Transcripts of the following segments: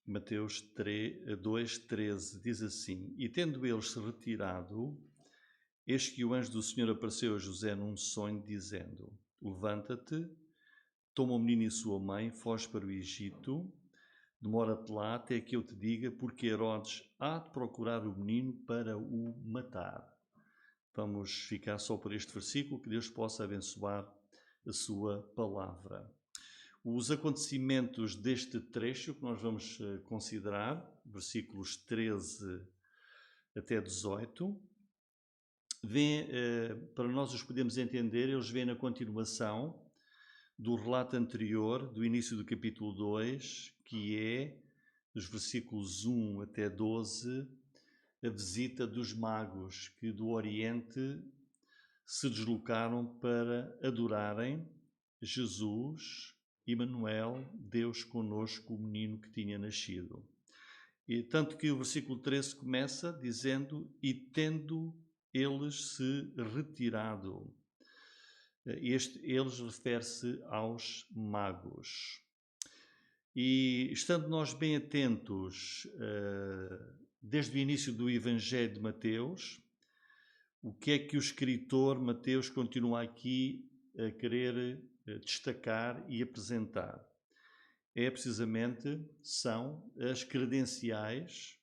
Mateus 2,13 diz assim: E tendo eles se retirado, eis que o anjo do Senhor apareceu a José num sonho, dizendo: Levanta-te, toma o menino e sua mãe, foge para o Egito, demora-te lá até que eu te diga, porque Herodes há de procurar o menino para o matar. Vamos ficar só por este versículo, que Deus possa abençoar a sua palavra. Os acontecimentos deste trecho que nós vamos considerar, versículos 13 até 18, para nós os podemos entender, eles vêm na continuação do relato anterior, do início do capítulo 2, que é, dos versículos 1 até 12, a visita dos magos que do Oriente se deslocaram para adorarem Jesus, Emanuel, Deus conosco, o menino que tinha nascido. E tanto que o versículo 13 começa dizendo: E tendo eles se retirado. Eles refere-se aos magos. E estando nós bem atentos, desde o início do Evangelho de Mateus, o que é que o escritor Mateus continua aqui a querer destacar e apresentar? São as credenciais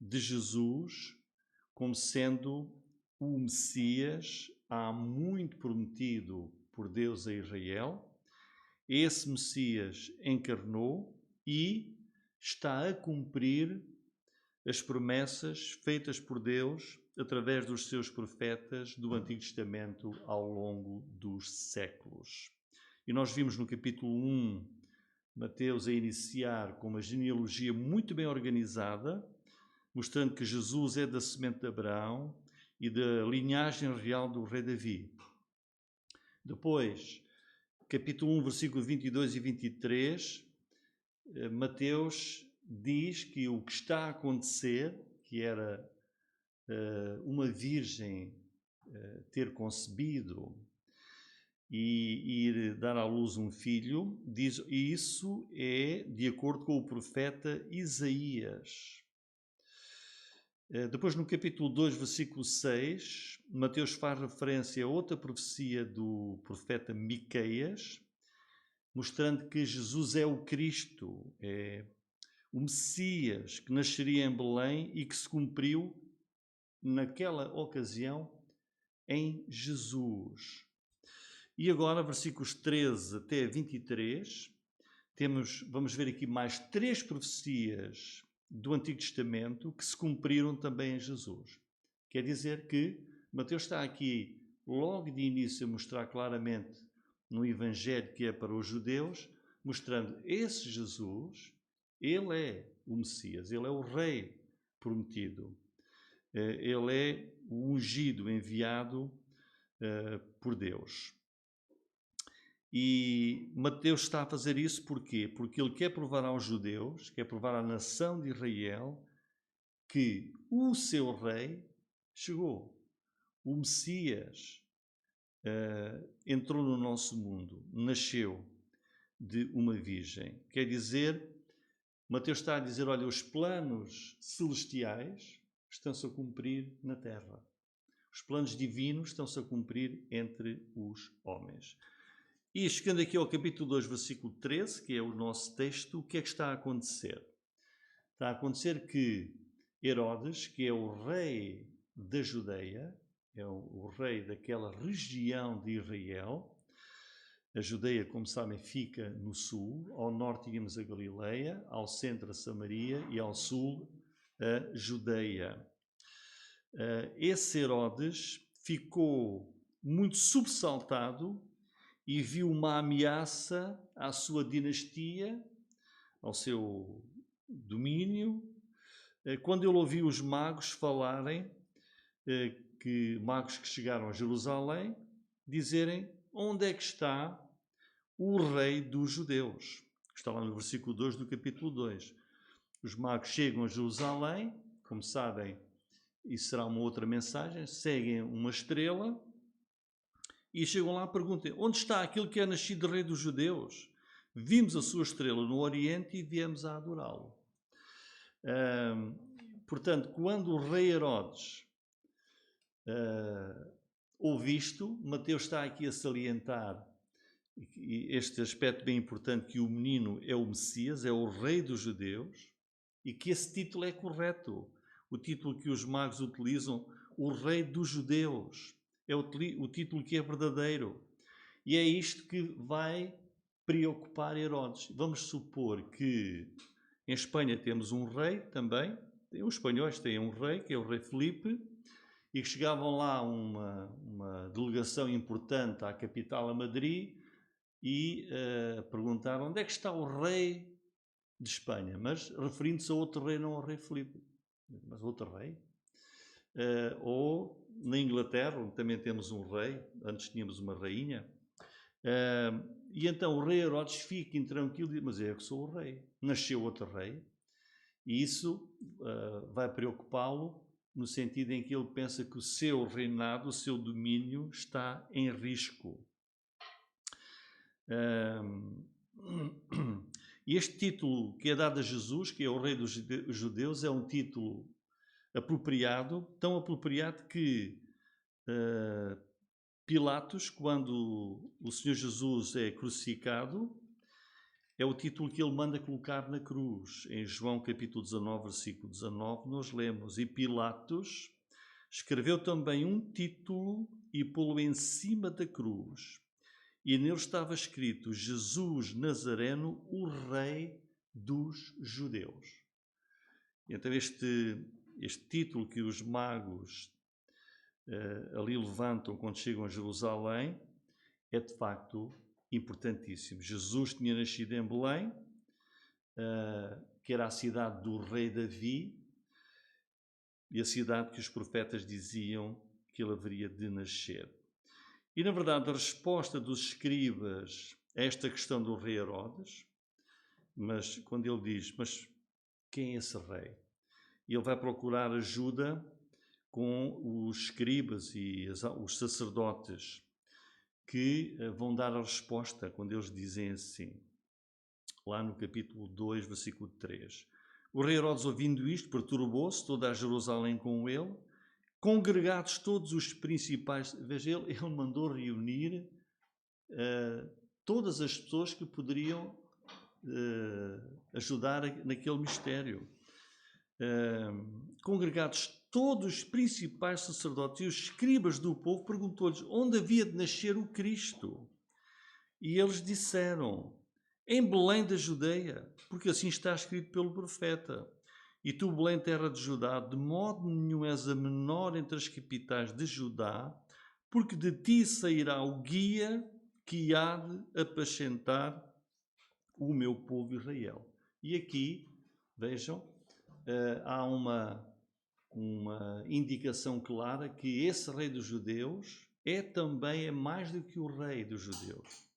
de Jesus como sendo o Messias há muito prometido por Deus a Israel. Esse Messias encarnou e está a cumprir as promessas feitas por Deus através dos seus profetas do Antigo Testamento ao longo dos séculos. E nós vimos no capítulo 1, Mateus a iniciar com uma genealogia muito bem organizada, mostrando que Jesus é da semente de Abraão e da linhagem real do rei Davi. Depois, capítulo 1, versículo 22 e 23, Mateus diz que o que está a acontecer, que era uma virgem ter concebido e ir dar à luz um filho, diz, e isso é de acordo com o profeta Isaías. Depois, no capítulo 2, versículo 6, Mateus faz referência a outra profecia do profeta Miqueias, mostrando que Jesus é o Cristo, é o Messias que nasceria em Belém e que se cumpriu naquela ocasião em Jesus. E agora, versículos 13 até 23, vamos ver aqui mais 3 profecias do Antigo Testamento que se cumpriram também em Jesus. Quer dizer que Mateus está aqui logo de início a mostrar claramente no Evangelho que é para os judeus, mostrando esse Jesus, ele é o Messias, ele é o Rei prometido. Ele é o ungido, enviado por Deus. E Mateus está a fazer isso porquê? Porque ele quer provar aos judeus, quer provar à nação de Israel, que o seu rei chegou. O Messias entrou no nosso mundo, nasceu de uma virgem. Quer dizer, Mateus está a dizer, olha, os planos celestiais estão-se a cumprir na terra. Os planos divinos estão-se a cumprir entre os homens. E chegando aqui ao capítulo 2, versículo 13, que é o nosso texto, o que é que está a acontecer? Está a acontecer que Herodes, que é o rei da Judeia, é o rei daquela região de Israel. A Judeia, como sabem, fica no sul, ao norte tínhamos a Galileia, ao centro a Samaria e ao sul a Judeia. Esse Herodes ficou muito sobressaltado e viu uma ameaça à sua dinastia, ao seu domínio, quando ele ouviu os magos falarem, magos que chegaram a Jerusalém, dizerem onde é que está o rei dos judeus. Está lá no versículo 2 do capítulo 2. Os magos chegam a Jerusalém, como sabem, isso será uma outra mensagem, seguem uma estrela e chegam lá e perguntam, onde está aquele que é nascido rei dos judeus? Vimos a sua estrela no Oriente e viemos a adorá-lo. Portanto, quando o rei Herodes ouve isto, Mateus está aqui a salientar este aspecto bem importante, que o menino é o Messias, é o rei dos judeus, e que esse título é correto. O título que os magos utilizam, o rei dos judeus, é o título que é verdadeiro. E é isto que vai preocupar Herodes. Vamos supor que em Espanha temos um rei também, os espanhóis têm um rei, que é o rei Filipe, e que chegavam lá uma delegação importante à capital, a Madrid, e perguntaram onde é que está o rei de Espanha, mas referindo-se a outro rei, não ao rei Filipe, mas outro rei. Ou na Inglaterra, onde também temos um rei, antes tínhamos uma rainha, e então o rei Herodes fica intranquilo e diz, mas eu que sou o rei, nasceu outro rei, e isso vai preocupá-lo no sentido em que ele pensa que o seu reinado, o seu domínio está em risco. E este título que é dado a Jesus, que é o rei dos judeus, é um título apropriado, tão apropriado que Pilatos, quando o Senhor Jesus é crucificado, é o título que ele manda colocar na cruz. Em João capítulo 19, versículo 19, nós lemos, e Pilatos escreveu também um título e pô-lo em cima da cruz. E nele estava escrito, Jesus Nazareno, o rei dos judeus. Então este título que os magos ali levantam quando chegam a Jerusalém é de facto importantíssimo. Jesus tinha nascido em Belém, que era a cidade do rei Davi, e a cidade que os profetas diziam que ele haveria de nascer. E, na verdade, a resposta dos escribas a esta questão do rei Herodes, mas quando ele diz, mas quem é esse rei? E ele vai procurar ajuda com os escribas e os sacerdotes, que vão dar a resposta quando eles dizem assim, lá no capítulo 2, versículo 3. O rei Herodes, ouvindo isto, perturbou-se, toda a Jerusalém com ele, congregados todos os principais, veja, ele mandou reunir todas as pessoas que poderiam ajudar naquele mistério. Congregados todos os principais sacerdotes e os escribas do povo, perguntou-lhes onde havia de nascer o Cristo. E eles disseram, em Belém da Judeia, porque assim está escrito pelo profeta. E tu, Belém, terra de Judá, de modo nenhum és a menor entre as capitais de Judá, porque de ti sairá o guia que há de apacentar o meu povo Israel. E aqui, vejam, há uma indicação clara que esse rei dos judeus é mais do que o rei dos judeus.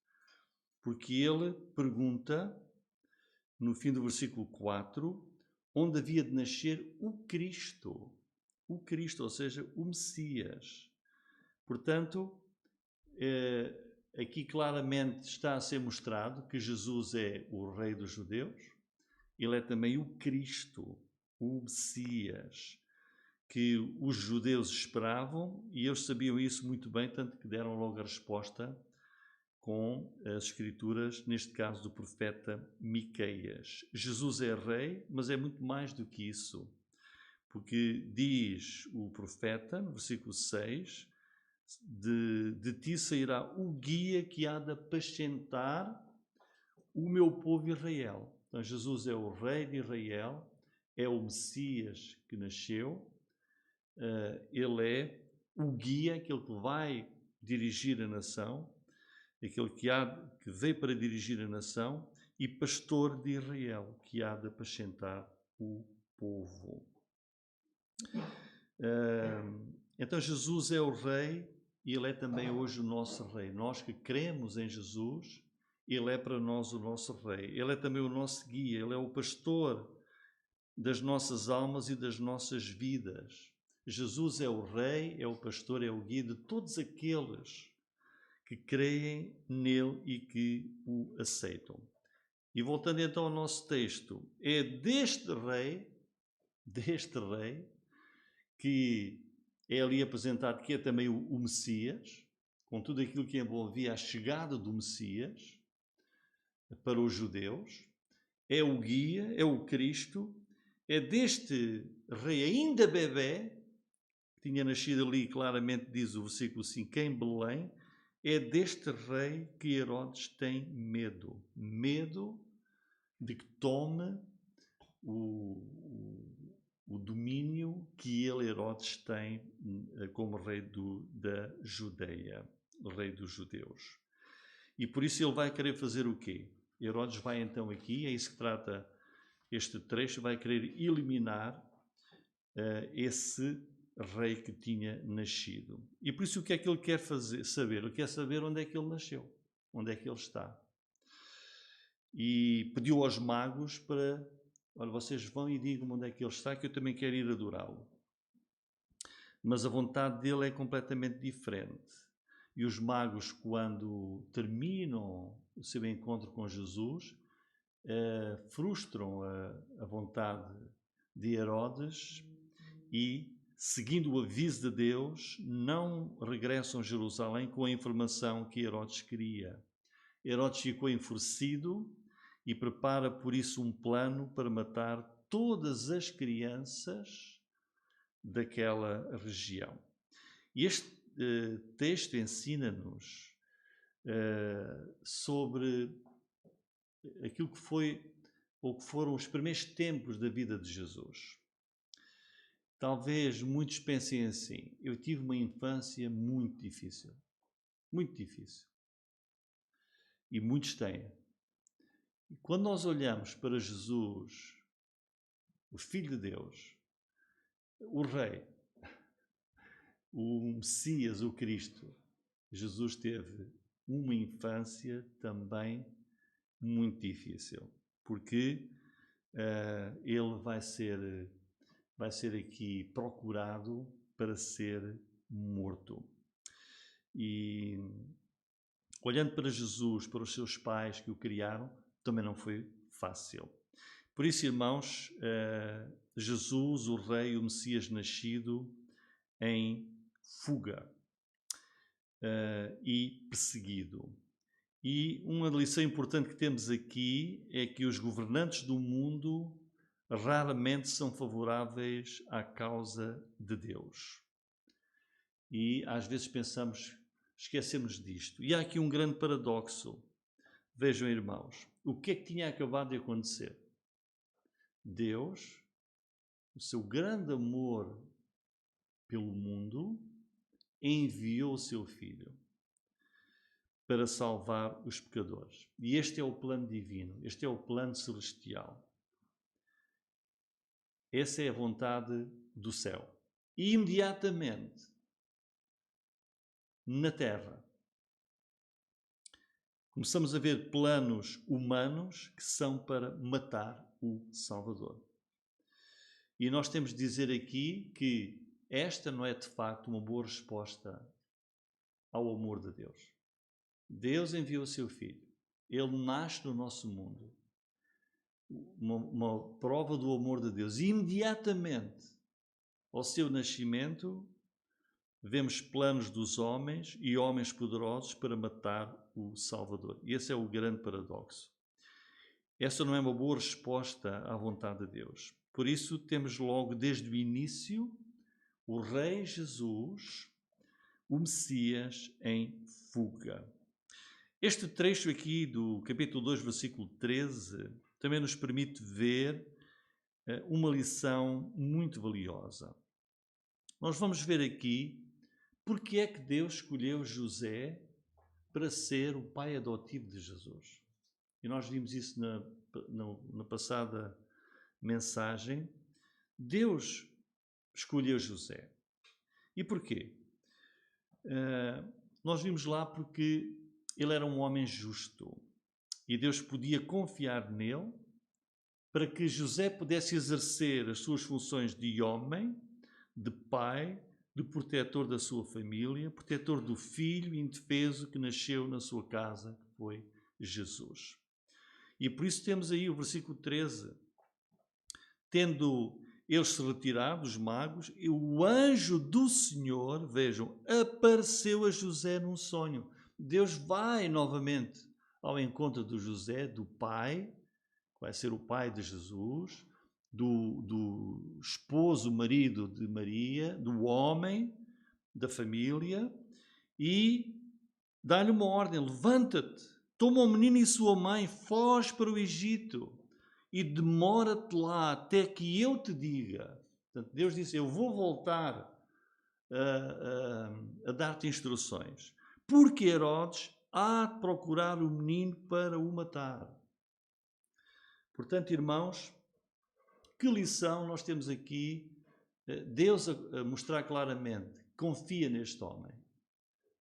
Porque ele pergunta, no fim do versículo 4, onde havia de nascer o Cristo, ou seja, o Messias. Portanto, aqui claramente está a ser mostrado que Jesus é o rei dos judeus, ele é também o Cristo, o Messias, que os judeus esperavam, e eles sabiam isso muito bem, tanto que deram logo a resposta com as escrituras, neste caso do profeta Miqueias. Jesus é rei, mas é muito mais do que isso, porque diz o profeta, no versículo 6, de ti sairá o guia que há de apacentar o meu povo Israel. Então Jesus é o rei de Israel, é o Messias que nasceu, ele é o guia, aquele que vai dirigir a nação, aquele que veio para dirigir a nação, e pastor de Israel, que há de apacentar o povo. Então Jesus é o rei e ele é também hoje o nosso rei. Nós que cremos em Jesus, ele é para nós o nosso rei. Ele é também o nosso guia, ele é o pastor das nossas almas e das nossas vidas. Jesus é o rei, é o pastor, é o guia de todos aqueles que creem nele e que o aceitam. E voltando então ao nosso texto, é deste rei deste rei, que é ali apresentado que é também o Messias, com tudo aquilo que envolvia a chegada do Messias para os judeus. É o guia, é o Cristo, é deste rei ainda bebé, que tinha nascido ali, claramente diz o versículo 5, em Belém, é deste rei que Herodes tem medo. Medo de que tome o domínio que ele, Herodes, tem como rei da Judeia, o rei dos judeus. E por isso ele vai querer fazer o quê? Herodes vai então aqui, é isso que trata este trecho, vai querer eliminar esse rei que tinha nascido. E por isso o que é que ele quer saber? Ele quer saber onde é que ele nasceu, onde é que ele está. E pediu aos magos para, olha, vocês vão e digam onde é que ele está, que eu também quero ir adorá-lo. Mas a vontade dele é completamente diferente. E os magos, quando terminam o seu encontro com Jesus, frustram a vontade de Herodes e, seguindo o aviso de Deus, não regressam a Jerusalém com a informação que Herodes queria. Herodes ficou enfurecido e prepara por isso um plano para matar todas as crianças daquela região. E este texto ensina-nos sobre aquilo que foi ou que foram os primeiros tempos da vida de Jesus. Talvez muitos pensem assim: eu tive uma infância muito difícil. Muito difícil. E muitos têm. E quando nós olhamos para Jesus, o Filho de Deus, o Rei, o Messias, o Cristo, Jesus teve uma infância também muito difícil, porque ele vai ser aqui procurado para ser morto. E olhando para Jesus, para os seus pais que o criaram, também não foi fácil. Por isso, irmãos, Jesus, o Rei, o Messias nascido em fuga e perseguido. E uma lição importante que temos aqui é que os governantes do mundo raramente são favoráveis à causa de Deus. E às vezes esquecemos disto. E há aqui um grande paradoxo. Vejam, irmãos, o que é que tinha acabado de acontecer? Deus, o seu grande amor pelo mundo, enviou o seu Filho para salvar os pecadores. E este é o plano divino, este é o plano celestial. Essa é a vontade do céu. E imediatamente, na terra, começamos a ver planos humanos que são para matar o Salvador. E nós temos de dizer aqui que esta não é de facto uma boa resposta ao amor de Deus. Deus enviou o seu Filho. Ele nasce no nosso mundo. Uma prova do amor de Deus. E imediatamente ao seu nascimento, vemos planos dos homens e homens poderosos para matar o Salvador. E esse é o grande paradoxo. Essa não é uma boa resposta à vontade de Deus. Por isso, temos logo desde o início o Rei Jesus, o Messias em fuga. Este trecho aqui do capítulo 2, versículo 13, também nos permite ver uma lição muito valiosa. Nós vamos ver aqui porque é que Deus escolheu José para ser o pai adotivo de Jesus. E nós vimos isso na passada mensagem. Deus escolheu José. E porquê? Nós vimos lá porque ele era um homem justo e Deus podia confiar nele para que José pudesse exercer as suas funções de homem, de pai, de protetor da sua família, protetor do filho indefeso que nasceu na sua casa, que foi Jesus. E por isso temos aí o versículo 13. Tendo eles se retiraram dos magos e o anjo do Senhor, vejam, apareceu a José num sonho. Deus vai novamente ao encontro de José, do pai, que vai ser o pai de Jesus, do esposo, marido de Maria, do homem, da família, e dá-lhe uma ordem: levanta-te, toma o menino e sua mãe, foge para o Egito e demora-te lá até que eu te diga. Portanto, Deus disse: eu vou voltar a dar-te instruções, porque Herodes há de procurar o menino para o matar. Portanto, irmãos, que lição nós temos aqui? Deus a mostrar claramente, confia neste homem.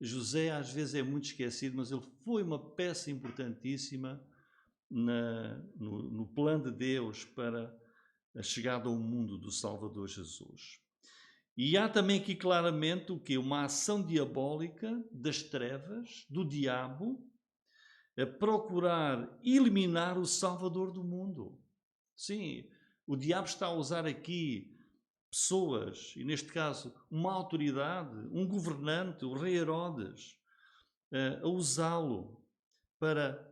José às vezes é muito esquecido, mas ele foi uma peça importantíssima no plano de Deus para a chegada ao mundo do Salvador Jesus. E há também aqui claramente o quê? Uma ação diabólica das trevas, do diabo, a procurar eliminar o Salvador do mundo. Sim, o diabo está a usar aqui pessoas, e neste caso uma autoridade, um governante, o rei Herodes, a usá-lo para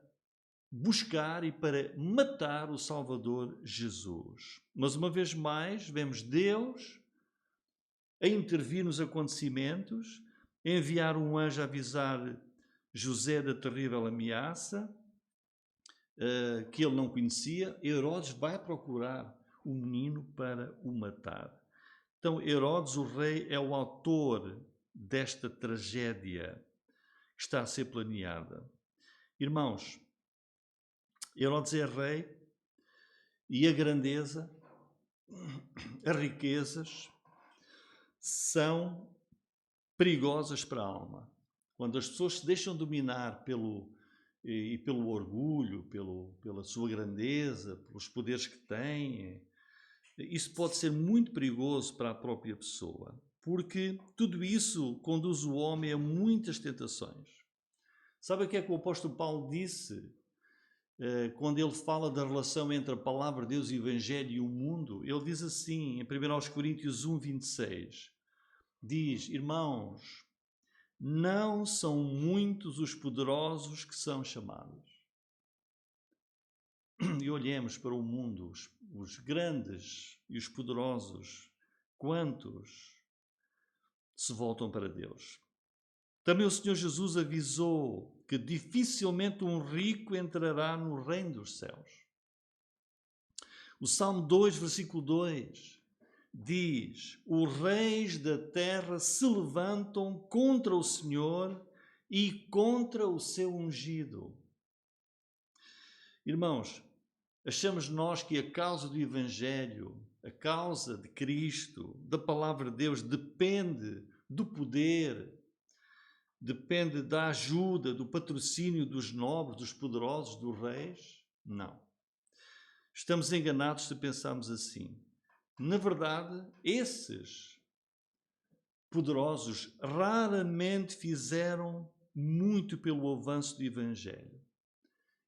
buscar e para matar o Salvador Jesus. Mas uma vez mais, vemos Deus a intervir nos acontecimentos, a enviar um anjo a avisar José da terrível ameaça que ele não conhecia. Herodes vai procurar o menino para o matar. Então, Herodes, o rei, é o autor desta tragédia que está a ser planeada. Irmãos, Herodes é rei e a grandeza, as riquezas são perigosas para a alma. Quando as pessoas se deixam dominar pelo orgulho, pela sua grandeza, pelos poderes que têm, isso pode ser muito perigoso para a própria pessoa, porque tudo isso conduz o homem a muitas tentações. Sabe o que é que o apóstolo Paulo disse quando ele fala da relação entre a palavra de Deus, o Evangelho e o mundo? Ele diz assim, em 1 Coríntios 1, 26, diz: irmãos, não são muitos os poderosos que são chamados. E olhemos para o mundo, os grandes e os poderosos, quantos se voltam para Deus? Também o Senhor Jesus avisou que dificilmente um rico entrará no reino dos céus. O Salmo 2, versículo 2, diz: os reis da terra se levantam contra o Senhor e contra o seu ungido. Irmãos, achamos nós que a causa do Evangelho, a causa de Cristo, da palavra de Deus, depende do poder, depende da ajuda, do patrocínio dos nobres, dos poderosos, dos reis? Não. Estamos enganados se pensarmos assim. Na verdade, esses poderosos raramente fizeram muito pelo avanço do Evangelho.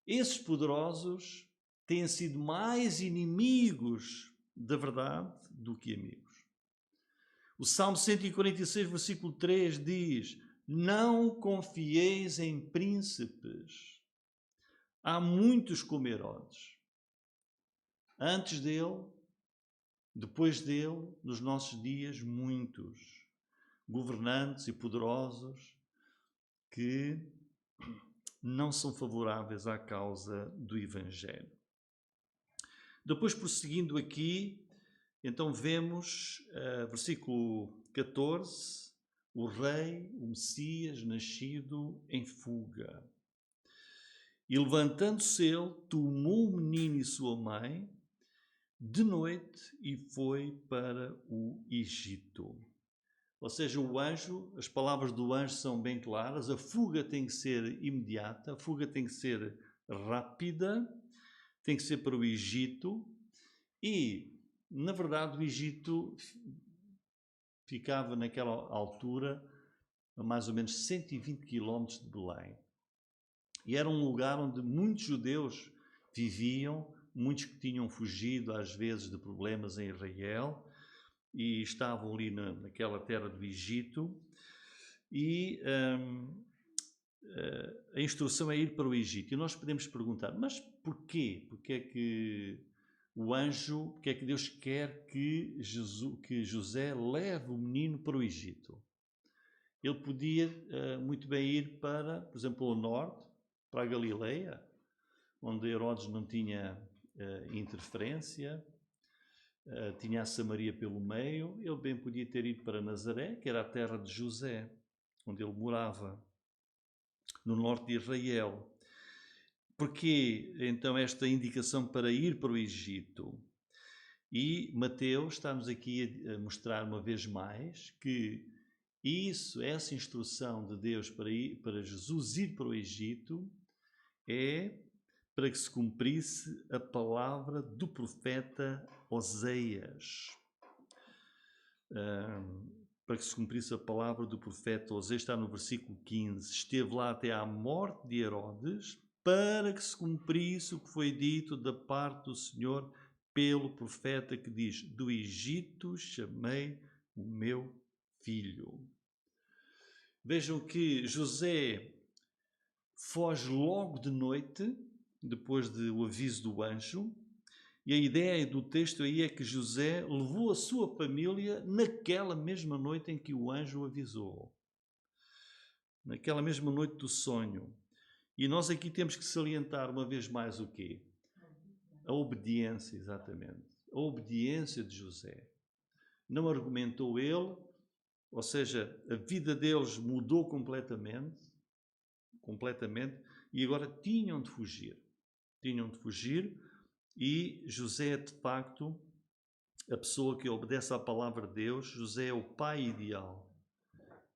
Esses poderosos têm sido mais inimigos da verdade do que amigos. O Salmo 146, versículo 3 diz: não confieis em príncipes. Há muitos como Herodes. Antes dele, depois dele, nos nossos dias, muitos governantes e poderosos que não são favoráveis à causa do Evangelho. Depois, prosseguindo aqui, então vemos, versículo 14, o rei, o Messias, nascido em fuga. E levantando-se ele, tomou o menino e sua mãe de noite e foi para o Egito. Ou seja, o anjo, as palavras do anjo são bem claras, a fuga tem que ser imediata, a fuga tem que ser rápida, tem que ser para o Egito e, na verdade, o Egito ficava naquela altura a mais ou menos 120 quilómetros de Belém. E era um lugar onde muitos judeus viviam muitos que tinham fugido às vezes de problemas em Israel e estavam ali naquela terra do Egito, e a instrução é ir para o Egito. E nós podemos perguntar, mas porquê? Porque é que o anjo, porque é que Deus quer que José leve o menino para o Egito? Ele podia muito bem ir para, por exemplo, ao norte, para a Galileia, onde Herodes não tinha interferência, tinha a Samaria pelo meio. Ele bem podia ter ido para Nazaré, que era a terra de José, onde ele morava, no norte de Israel. Porquê então esta indicação para ir para o Egito? E Mateus está-nos aqui a mostrar uma vez mais que essa instrução de Deus para Jesus ir para o Egito é para que se cumprisse a palavra do profeta Oseias. Para que se cumprisse a palavra do profeta Oseias, está no versículo 15. Esteve lá até à morte de Herodes, para que se cumprisse o que foi dito da parte do Senhor pelo profeta, que diz: do Egito chamei o meu filho. Vejam que José foge logo de noite, depois do aviso do anjo, e a ideia do texto aí é que José levou a sua família naquela mesma noite em que o anjo o avisou. Naquela mesma noite do sonho. E nós aqui temos que salientar uma vez mais o quê? A obediência, exatamente. A obediência de José. Não argumentou ele, ou seja, a vida deles mudou completamente, e agora tinham de fugir. E José é, de facto, a pessoa que obedece à palavra de Deus. José é o pai ideal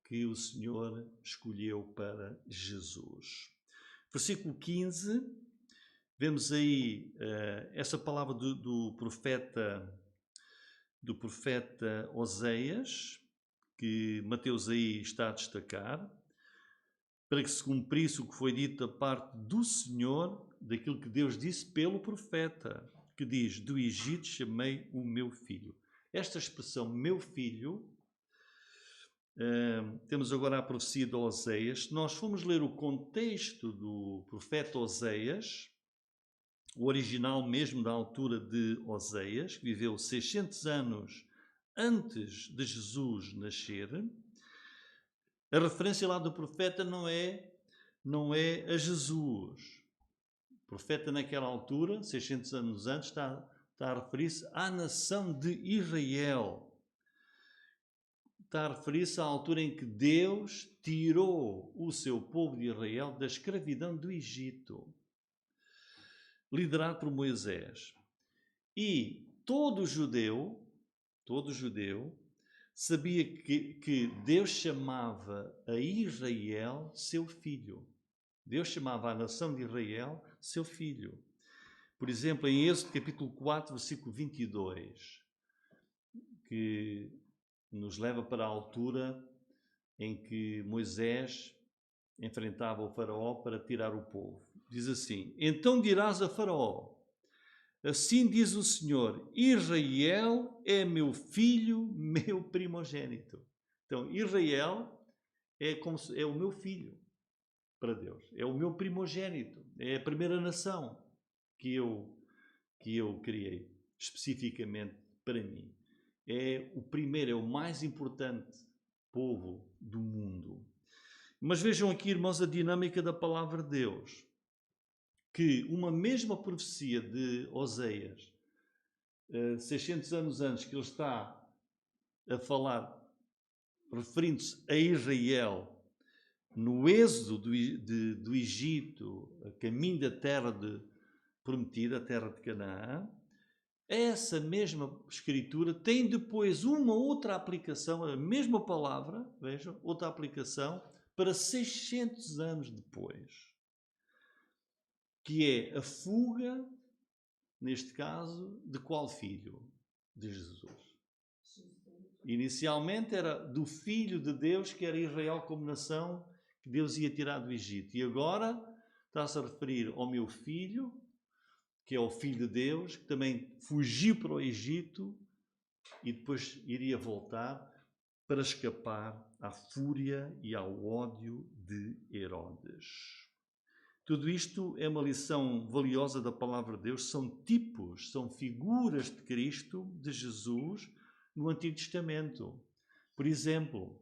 que o Senhor escolheu para Jesus. Versículo 15, vemos aí essa palavra do profeta Oseias, que Mateus aí está a destacar, para que se cumprisse o que foi dito da parte do Senhor, daquilo que Deus disse pelo profeta, que diz: do Egito chamei o meu filho. Esta expressão, meu filho, temos agora a profecia de Oseias. Se nós formos ler o contexto do profeta Oseias, o original mesmo da altura de Oseias, que viveu 600 anos antes de Jesus nascer, a referência lá do profeta não é a Jesus. O profeta naquela altura, 600 anos antes, está a referir-se à nação de Israel. Está a referir-se à altura em que Deus tirou o seu povo de Israel da escravidão do Egito, liderado por Moisés. E todo judeu sabia que Deus chamava a Israel seu filho. Deus chamava a nação de Israel seu filho. Por exemplo, em Êxodo capítulo 4, versículo 22, que nos leva para a altura em que Moisés enfrentava o faraó para tirar o povo. Diz assim: então dirás a faraó: assim diz o Senhor, Israel é meu filho, meu primogênito. Então, Israel é o meu filho para Deus. É o meu primogênito. É a primeira nação que eu criei, especificamente para mim. É o primeiro, é o mais importante povo do mundo. Mas vejam aqui, irmãos, a dinâmica da palavra de Deus. Que uma mesma profecia de Oseias, 600 anos antes, que ele está a falar, referindo-se a Israel, no êxodo do Egito, a caminho da terra prometida, a terra de Canaã, essa mesma escritura tem depois uma outra aplicação, a mesma palavra, vejam, outra aplicação, para 600 anos depois, que é a fuga, neste caso, de qual filho? De Jesus. Inicialmente era do Filho de Deus, que era Israel como nação, que Deus ia tirar do Egito. E agora está-se a referir ao meu filho, que é o Filho de Deus, que também fugiu para o Egito e depois iria voltar para escapar à fúria e ao ódio de Herodes. Tudo isto é uma lição valiosa da palavra de Deus, são tipos, são figuras de Cristo, de Jesus, no Antigo Testamento. Por exemplo,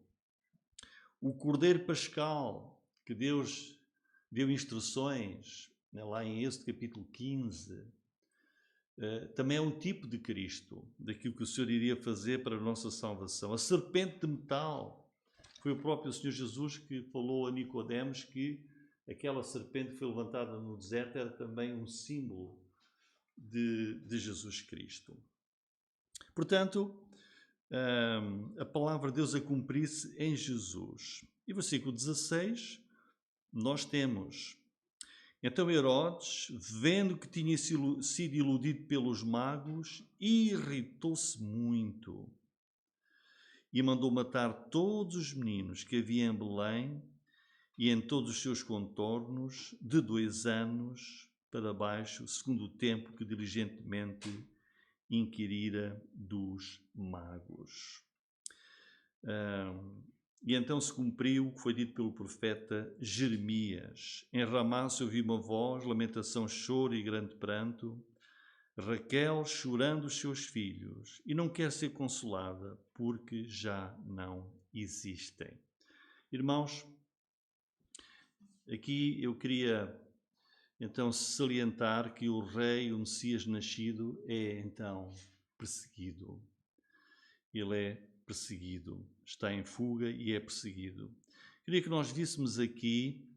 o Cordeiro Pascal, que Deus deu instruções, lá em Êxodo capítulo 15, também é um tipo de Cristo, daquilo que o Senhor iria fazer para a nossa salvação. A serpente de metal, foi o próprio Senhor Jesus que falou a Nicodemos que aquela serpente que foi levantada no deserto era também um símbolo de Jesus Cristo. Portanto, a palavra de Deus a cumprir-se em Jesus. E versículo 16, nós temos: então Herodes, vendo que tinha sido iludido pelos magos, irritou-se muito e mandou matar todos os meninos que havia em Belém e em todos os seus contornos, de 2 anos para baixo, segundo o tempo que diligentemente inquirira dos magos. E então se cumpriu o que foi dito pelo profeta Jeremias. Em Ramá se ouviu uma voz, lamentação, choro e grande pranto. Raquel chorando os seus filhos e não quer ser consolada porque já não existem. Irmãos, aqui eu queria então salientar que o rei, o Messias nascido, é então perseguido. Ele é perseguido, está em fuga e é perseguido. Queria que nós víssemos aqui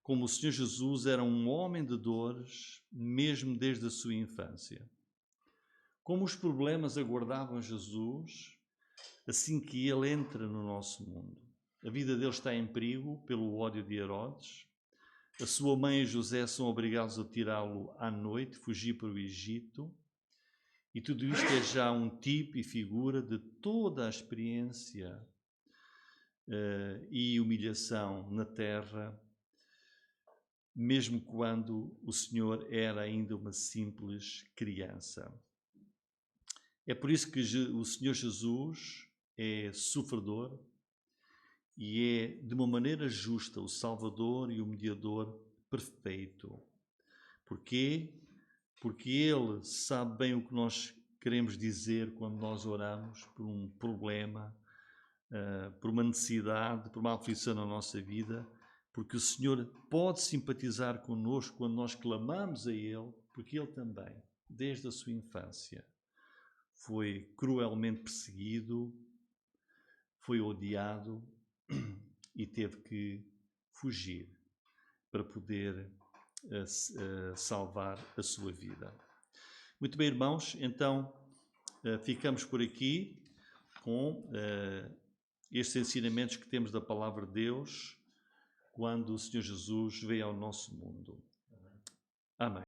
como o Senhor Jesus era um homem de dores, mesmo desde a sua infância. Como os problemas aguardavam Jesus assim que ele entra no nosso mundo. A vida dele está em perigo pelo ódio de Herodes. A sua mãe e José são obrigados a tirá-lo à noite, fugir para o Egito. E tudo isto é já um tipo e figura de toda a experiência e humilhação na terra, mesmo quando o Senhor era ainda uma simples criança. É por isso que o Senhor Jesus é sofredor e é, de uma maneira justa, o Salvador e o Mediador perfeito. Porquê? Porque Ele sabe bem o que nós queremos dizer quando nós oramos por um problema, por uma necessidade, por uma aflição na nossa vida, porque o Senhor pode simpatizar connosco quando nós clamamos a Ele, porque Ele também, desde a sua infância, foi cruelmente perseguido, foi odiado e teve que fugir para poder salvar a sua vida. Muito bem, irmãos, então ficamos por aqui com estes ensinamentos que temos da palavra de Deus quando o Senhor Jesus veio ao nosso mundo. Amém.